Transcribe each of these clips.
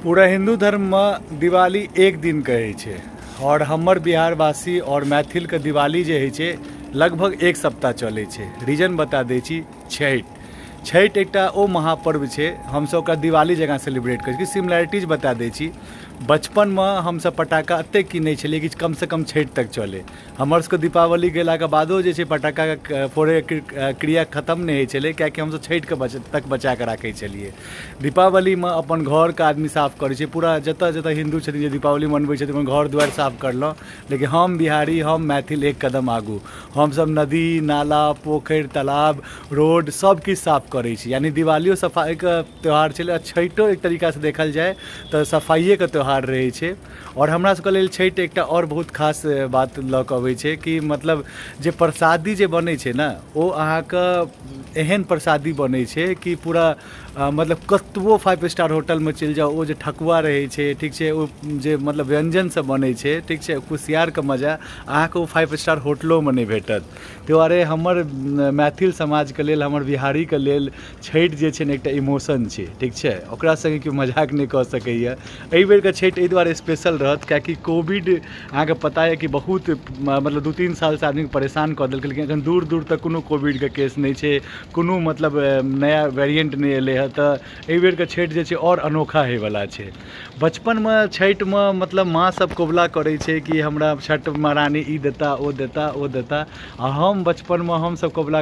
पूरा हिंदू धर्म में दिवाली एक दिन कहै छै और हमर बिहारवासी और मैथिल के दिवाली जे होइ छै लगभग एक सप्ताह चलै छै। रीजन बता दै छी, छठि एकटा ओ महापर्व छै, हमसब ओकरा दिवाली जकाँ सेलिब्रेट करै छी। सिमिलैरिटीज बता दै छी। बचपन में हमसब पटाखा एतेक कीनै छलिए कि कम से कम छठि तक चले। हमर सबके दीपावली गेलाके बादो जे छै पटाखा फोड़े क्रिया खत्म नहीं होइ छलै, कियाकि हमसब छठि के तक बचा के राखै छलिए। दीपावली में अपन घर के आदमी साफ करै छै, पूरा जतऽ जतऽ हिंदू छथिन जे दीपावली मनबै छथिन अपन घर दुआरि साफ करलहुँ। लेकिन हम बिहारी, हम मैथिल एक कदम आगू, हमसब नदी नाला पोखरि तालाब रोड सब किछु साफ करै छी। यानी दिवालियो सफाई के त्यौहार छलै, छठिओ एक तरीका से देखल जाए तो सफाइए के त्यौहार रहै छै। और हमरा सबके लेल छठि एकटा और बहुत खास बात लऽ कऽ अबै छै कि मतलब जे प्रसादी जे बनै छै ने, ओ अहाँके एहन प्रसादी बनै छै कि पूरा मतलब कतबो 5 स्टार होटल में चलि जाओ, ओ जे ठकुआ रहै छै, ठीक छै, ओ जे मतलब व्यंजन सब बनै छै, ठीक छै, कुसियार के मजा अहाँके ओ 5 स्टार होटलो में नहीं भेटत। ताहि दुआरे हमर मैथिल समाज के लेल, हमर बिहारी के लेल छठि जे छै ने एकटा इमोशन छै, ठीक छै, ओकरा संगे केओ मजाक नहीं कऽ सकैए। एहि बेर के छठि एहि दुआरे स्पेशल रहत कियाकि कोविड अहाँके पता है कि बहुत मतलब 2-3 साल से आदमी परेशान कऽ देलकै, लेकिन एखन दूर दूर तक कोनो कोविड के केस नहीं छै, कोनो मतलब नया वेरिएंट नहीं एलै है। तऽ एहि बेर के छठि जे छै और अनोखा होयवला छै। बचपन में छठि में मतलब माँ सब कोबला करै छै कि हमरा छठ महारानी ई देता ओ देता ओ देता, आ हम बचपन में हमसब कोबला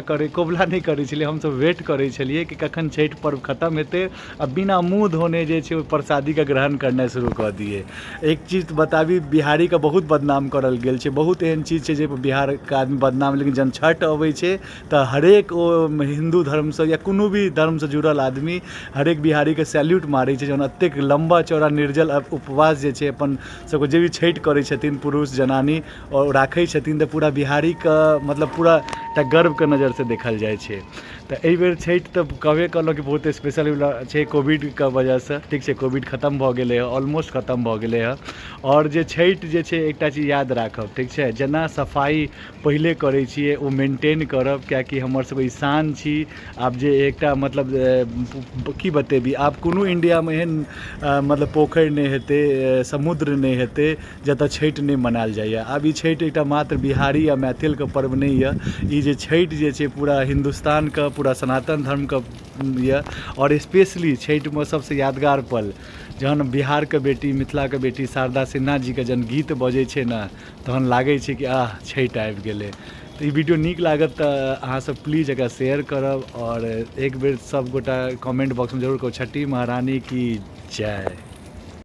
नहीं करै छलिए, हमसब वेट करै छलिए कि कखन छठि पर्व खत्म हेतै आ बिना मुँह धोने जे छै ओ प्रसादी के ग्रहण करनाइ शुरू कऽ दिए। एक चीज बताबी, बिहारी के बहुत बदनाम करल गेल छै, बहुत एहन चीज छै जे बिहार के आदमी बदनाम, लेकिन जब छठ अबै छै तऽ हरेक ओ हिंदू धर्म से या कोनो भी धर्म से जुड़ल आदमी हरेक बिहारी के सैल्यूट मारै छै। जहन एतेक लम्बा चौड़ा निर्जल उपवास जे छै अपन सबके जे भी छठि करै छथिन पुरुष जनानी और राखै छथिन, तऽ पूरा बिहारी के मतलब पूरा एकटा गर्व के नज़र से देखल जाइ छै। तऽ एहि बेर छठि तऽ कहबे कहलहुँ कि बहुत स्पेशल छै कोविड के वजह से, ठीक छै, कोविड खत्म भऽ गेलै है, ऑलमोस्ट खत्म भऽ गेलै है। और जे छठि जे छै एकटा चीज याद राखब, ठीक छै, जेना सफाई पहिले करै छियै ओ मेंटेन करब, कियाकि हमर सबके ई शान छी। आब जे एकटा मतलब की बतेबी, आब कोनो इंडिया में एहन मतलब पोखरि नहीं हेतै, समुद्र नहीं हेतै जतऽ छठि नहीं मनायल जाइए। आब ई छठि एकटा मात्र बिहारी या मैथिल के पर्व नहीं है, ई जे छठि जे छै पूरा हिंदुस्तान के, पूरा सनातन धर्म के ये। और स्पेशली छठि में सबसे यादगार पल जहन बिहार के बेटी, मिथिला के बेटी शारदा सिन्हा जी के जहन गीत बजै छै ने, तहन लागै छै कि आह छठि आबि गेलै। तो ये वीडियो नीक लागत तो अहाँ सब प्लीज़ एकरा शेयर करब और एक बेर सब गोटा कमेंट बॉक्स में जरूर कहू छठी महारानी की जय।